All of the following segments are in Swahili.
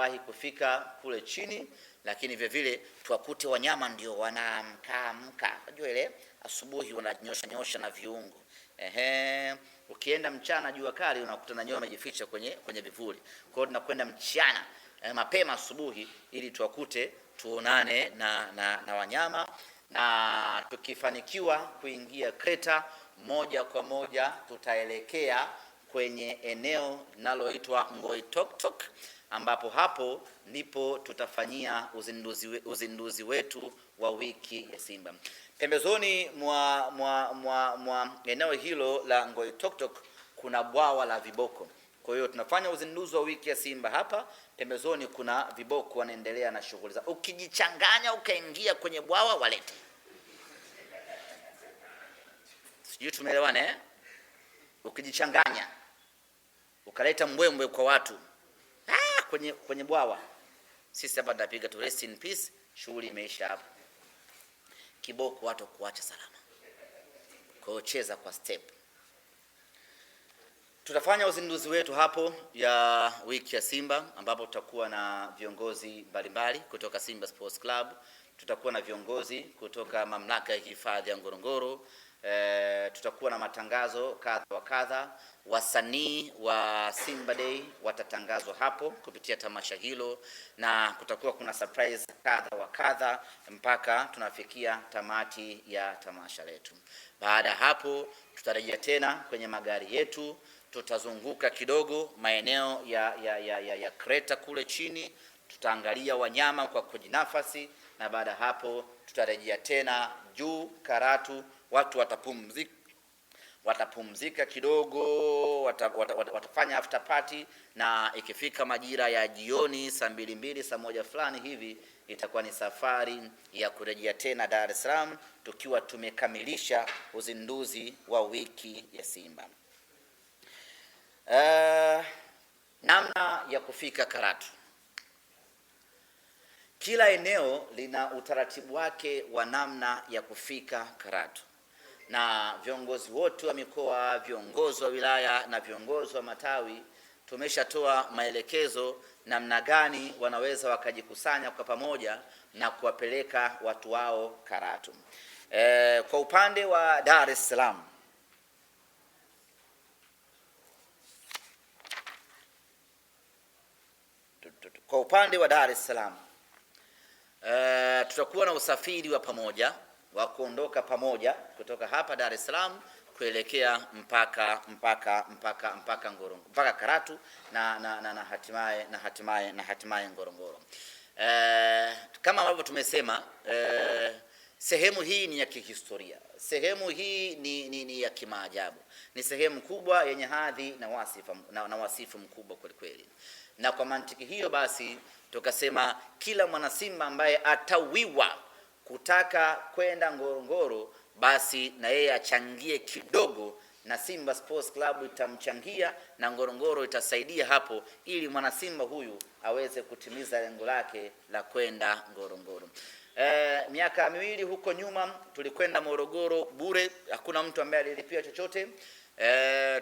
tuwahi kufika kule chini, lakini vile vile tuwakute wanyama ndio wanaamka. Unajua ile asubuhi wananyosha na viungo. Ukienda mchana jua kali unakuta na nyoka wamejificha kwenye vivuli. Kwa hiyo tunakwenda mchana mapema asubuhi ili tuwakute, tuonane na wanyama, na tukifanikiwa kuingia Kreta moja kwa moja tutaelekea kwenye eneo linaloitwa Ngoitoktok, ambapo hapo ndipo tutafanyia uzinduzi wetu wa wiki ya Simba. Pembezoni mwa eneo hilo la Ngoitoktok kuna bwawa la viboko. Kwa hiyo tunafanya uzinduzi wa wiki ya Simba hapa, pembezoni kuna viboko wanaendelea na shughuli zao. Ukijichanganya ukaingia kwenye bwawa walete. Sijui tumeelewana Ukijichanganya ukaleta mbwembwe kwa watu kwenye bwawa, sisi hapa tutapiga tu rest in peace, shughuli imeisha hapo. Kiboko watu kuacha salama. Kwa hiyo cheza kwa step. Tutafanya uzinduzi wetu hapo ya wiki ya Simba, ambapo tutakuwa na viongozi mbalimbali kutoka Simba Sports Club, tutakuwa na viongozi kutoka mamlaka ya hifadhi ya Ngorongoro, tutakuwa na matangazo kadha wa kadha. Wasanii wa Simba Day watatangazwa hapo kupitia tamasha hilo, na kutakuwa kuna surprise kadha wa kadha mpaka tunafikia tamati ya tamasha letu. Baada hapo tutarejea tena kwenye magari yetu, tutazunguka kidogo maeneo ya Kreta kule chini, tutaangalia wanyama kwa kujinafasi, na baada hapo tutarejea tena juu Karatu. Watu watapumzika kidogo, watafanya after party, na ikifika majira ya jioni saa 2 saa 1 fulani hivi itakuwa ni safari ya kurejea tena Dar es Salaam tukiwa tumekamilisha uzinduzi wa wiki ya Simba. Namna ya kufika Karatu. Kila eneo lina utaratibu wake wa namna ya kufika Karatu, na viongozi wote wa mikoa, viongozi wa wilaya na viongozi wa matawi tumeshatoa maelekezo namna gani wanaweza wakajikusanya kwa pamoja na kuwapeleka watu wao Karatu. Kwa upande wa Dar es Salaam, tutakuwa na usafiri wa pamoja wa kuondoka pamoja kutoka hapa Dar es Salaam kuelekea mpaka Ngorongoro, mpaka Karatu na hatimaye Ngorongoro. Kama ambavyo tumesema, sehemu hii ni ya kihistoria. Sehemu hii ni ya kimaajabu. Ni sehemu kubwa yenye hadhi na wasifu mkubwa kweli kweli. Na kwa mantiki hiyo basi tukasema kila mwana Simba ambaye atawiwa kutaka kwenda Ngorongoro basi na yeye achangie kidogo, na Simba Sports Club itamchangia na Ngorongoro itasaidia hapo, ili mwana Simba huyu aweze kutimiza lengo lake la kwenda Ngorongoro. Miaka 2 huko nyuma tulikwenda Morogoro bure, hakuna mtu ambaye alilipia chochote.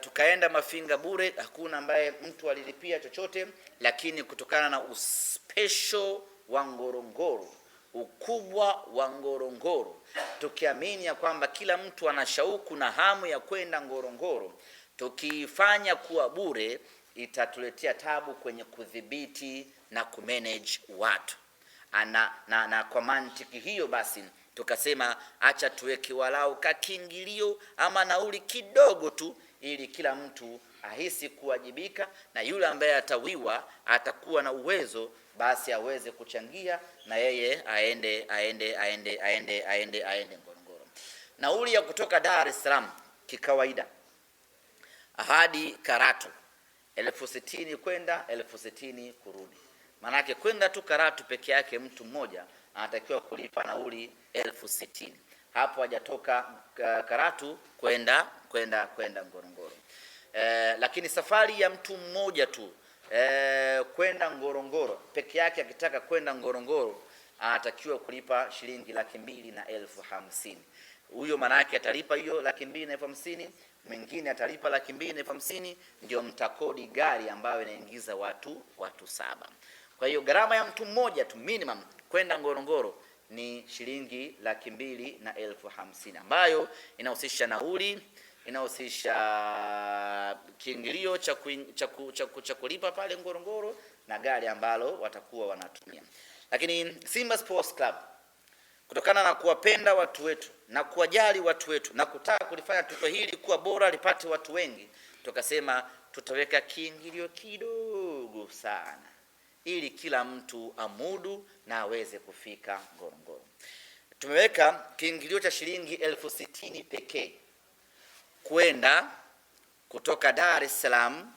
Tukaenda Mafinga bure, hakuna ambaye mtu alilipia chochote, lakini kutokana na uspecial wa Ngorongoro, ukubwa wa Ngorongoro, tukiamini ya kwamba kila mtu ana shauku na hamu ya kwenda Ngorongoro, tukifanya kuwa bure itatuletea tabu kwenye kudhibiti na kumanage watu. Na kwa mantiki hiyo basi tukasema acha tuweke walau kakingilio ama nauli kidogo tu, ili kila mtu ahisi kuwajibika, na yule ambaye atawiwa atakuwa na uwezo basi aweze kuchangia na yeye aende Ngorongoro. Nauli ya kutoka Dar es Salaam kikawaida hadi Karatu 60,000 kwenda 60,000 kurudi. Manake kwenda tu Karatu peke yake mtu mmoja anatakiwa kulipa nauli 60,000. Hapo hajatoka Karatu kwenda Ngorongoro. Lakini safari ya mtu mmoja tu kwenda Ngorongoro peke yake, akitaka kwenda Ngorongoro anatakiwa kulipa shilingi 250,000. Huyo manake atalipa hiyo 250,000, mwingine atalipa 250,000, ndio mtakodi gari ambayo inaingiza watu 7. Kwa hiyo gharama ya mtu mmoja tu minimum kwenda Ngorongoro ni shilingi 250,000 ambayo inahusisha nauli, inahusisha kiingilio cha kulipa pale Ngorongoro na gari ambalo watakuwa wanatumia. Lakini Simba Sports Club, kutokana na kuwapenda watu wetu na kuwajali watu wetu na kutaka kulifanya tukio hili kuwa bora lipate watu wengi, tukasema tutaweka kiingilio kidogo sana ili kila mtu amudu na aweze kufika Ngorongoro. Tumeweka kiingilio cha shilingi 60,000 pekee kwenda kutoka Dar es Salaam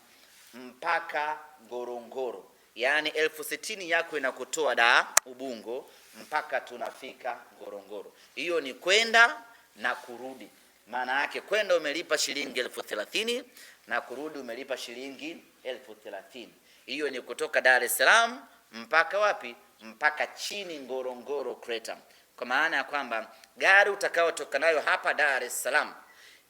mpaka Ngorongoro. Yaani 60,000 yako inakutoa Dar Ubungo mpaka tunafika Ngorongoro. Hiyo ni kwenda na kurudi. Maana yake kwenda umelipa shilingi 30,000 na kurudi umelipa shilingi 30,000. Hiyo ni kutoka Dar es Salaam mpaka wapi? Mpaka chini Ngorongoro Crater. Kwa maana ya kwamba gari utakayotoka nayo hapa Dar es Salaam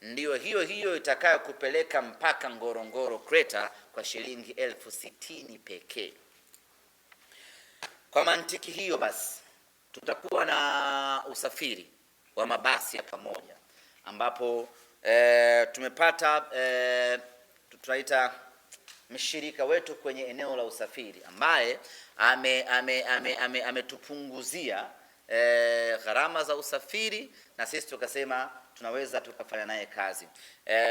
ndio hiyo itakayo kupeleka mpaka Ngorongoro Crater kwa shilingi 60,000 pekee. Kwa mantiki hiyo basi tutakuwa na usafiri wa mabasi ya pamoja ambapo tumepata tunaita mshirika wetu kwenye eneo la usafiri ambaye ametupunguzia gharama za usafiri, na sisi tukasema tunaweza tukafanya naye kazi.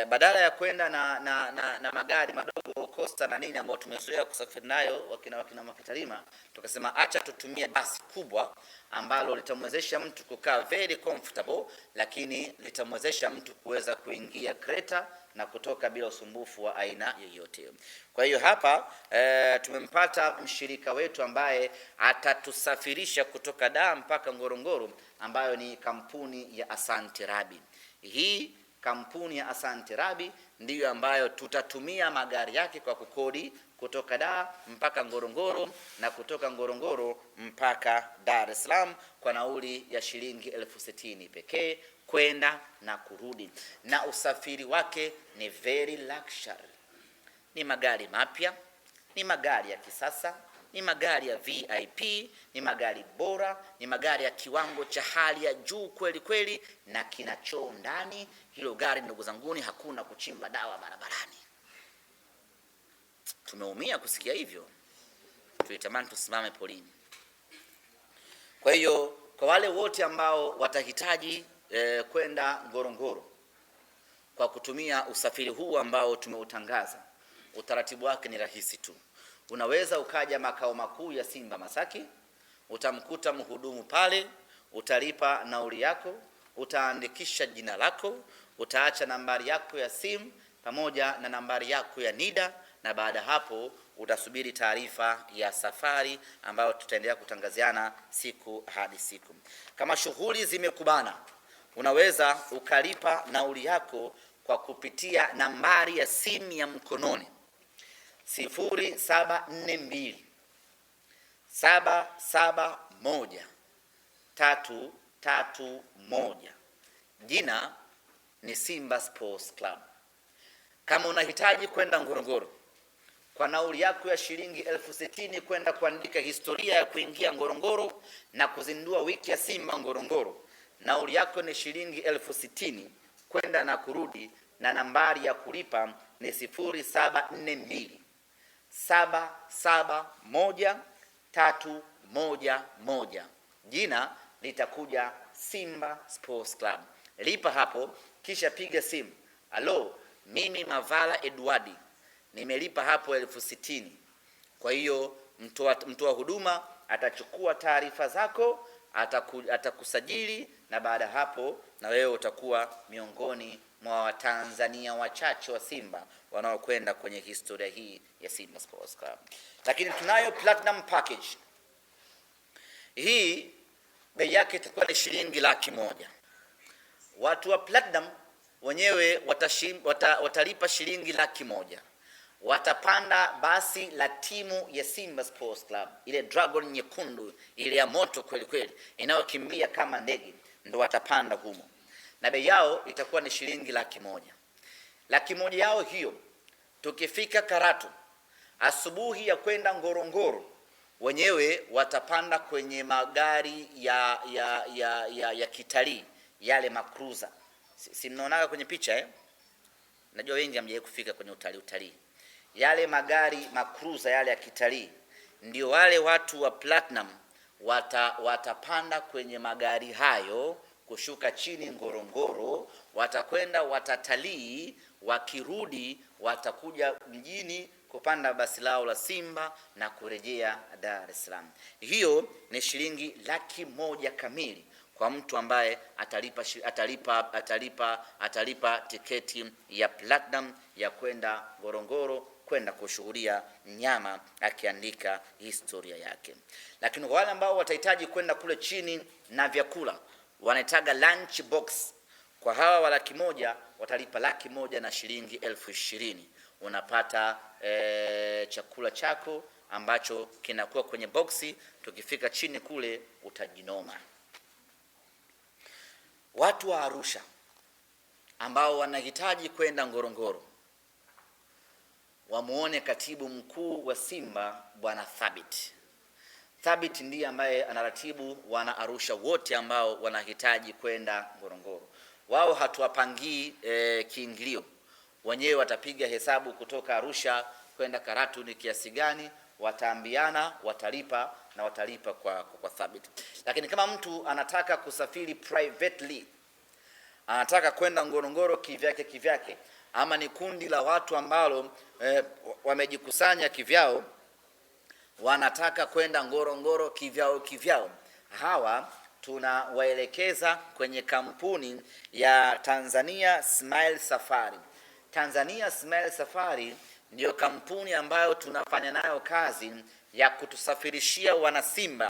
Badala ya kwenda na magari madogo Costa na nini ambao tumezoea kusafiri nayo wakina Makatarima, tukasema acha tutumie basi kubwa ambalo litamwezesha mtu kukaa very comfortable, lakini litamwezesha mtu kuweza kuingia Crater na kutoka bila usumbufu wa aina yoyote. Kwa hiyo hapa tumempata mshirika wetu ambaye atatusafirisha kutoka Dar mpaka Ngorongoro, ambayo ni kampuni ya Asante Rabi. Hii kampuni ya Asante Rabi ndiyo ambayo tutatumia magari yake kwa kukodi kutoka Dar mpaka Ngorongoro na kutoka Ngorongoro mpaka Dar es Salaam kwa nauli ya shilingi 60,000 pekee kwenda na kurudi, na usafiri wake ni very luxury. Ni magari mapya, ni magari ya kisasa, ni magari ya VIP, ni magari bora, ni magari ya kiwango cha hali ya juu kweli kweli, na kinachoo ndani. Hilo gari ndugu zanguni, hakuna kuchimba dawa barabarani. Tumeumia kusikia hivyo, tulitamani tusimame polini. Kwa hiyo kwa wale wote ambao watahitaji kwenda Ngorongoro kwa kutumia usafiri huu ambao tumeutangaza, utaratibu wake ni rahisi tu. Unaweza ukaja makao makuu ya Simba Masaki, utamkuta mhudumu pale, utalipa nauli yako, utaandikisha jina lako, utaacha nambari yako ya simu pamoja na nambari yako ya NIDA, na baada hapo utasubiri taarifa ya safari ambayo tutaendelea kutangaziana siku hadi siku. Kama shughuli zimekubana, unaweza ukalipa nauli yako kwa kupitia nambari ya simu ya mkononi 0742 771 331. Jina ni Simba Sports Club. Kama unahitaji kwenda Ngorongoro kwa nauli yako ya shilingi 60,000 kwenda kuandika historia ya kuingia Ngorongoro na kuzindua wiki ya Simba Ngorongoro, nauli yako ni shilingi 60,000 kwenda na kurudi, na nambari ya kulipa ni 0742 771 311. Jina litakuja Simba Sports Club. Lipa hapo kisha piga simu. Alo, mimi Mavala Edwardi nimelipa hapo 60,000. Kwa hiyo mtoa huduma atachukua taarifa zako, atakusajili, na baada hapo na wewe utakuwa miongoni mwa Watanzania wachache wa Simba wanaokwenda kwenye historia hii ya Simba Sports Club. Lakini tunayo platinum package. Hii bei yake itakuwa ni shilingi 100,000. Watu wa platinum wenyewe watalipa shilingi 100,000. Watapanda basi la timu ya Simba Sports Club, ile Dragon nyekundu, ile ya moto kweli kweli inayokimbia kama ndege, ndo watapanda humo, na bei yao itakuwa ni shilingi 100,000. 100,000 yao hiyo, tukifika Karatu asubuhi ya kwenda Ngorongoro, wenyewe watapanda kwenye magari ya kitalii, yale makruza. Si mnaonaga kwenye picha eh? Najua wengi hamjawahi kufika kwenye utalii. Yale magari makruza yale ya kitalii, ndio wale watu wa Platinum watapanda kwenye magari hayo kushuka chini Ngorongoro, watakwenda watatalii, wakirudi watakuja mjini kupanda basi lao la Simba na kurejea Dar es Salaam. Hiyo ni shilingi 100,000 kamili kwa mtu ambaye atalipa tiketi ya Platinum ya kwenda Ngorongoro kwenda kushuhudia mnyama akiandika historia yake. Lakini wale ambao watahitaji kwenda kule chini na vyakula, wanahitaga lunch box, kwa hawa wa 100,000 watalipa 100,000 na shilingi 20,000. Unapata chakula chako ambacho kinakuwa kwenye boksi. Tukifika chini kule utajinoma. Watu wa Arusha ambao wanahitaji kwenda Ngorongoro, wamuone katibu mkuu wa Simba Bwana Thabit. Thabit ndiye ambaye anaratibu wana Arusha wote ambao wanahitaji kwenda Ngorongoro. Wao hatuwapangii kiingilio, wenyewe watapiga hesabu kutoka Arusha kwenda Karatu ni kiasi gani, wataambiana, watalipa na watalipa kwa Thabit. Lakini kama mtu anataka kusafiri privately, anataka kwenda Ngorongoro kivyake, ama ni kundi la watu ambalo wamejikusanya kivyao, wanataka kwenda Ngorongoro kivyao, hawa tunawaelekeza kwenye kampuni ya Tanzania Smile Safari. Tanzania Smile Safari ndio kampuni ambayo tunafanya nayo kazi ya kutusafirishia wanasimba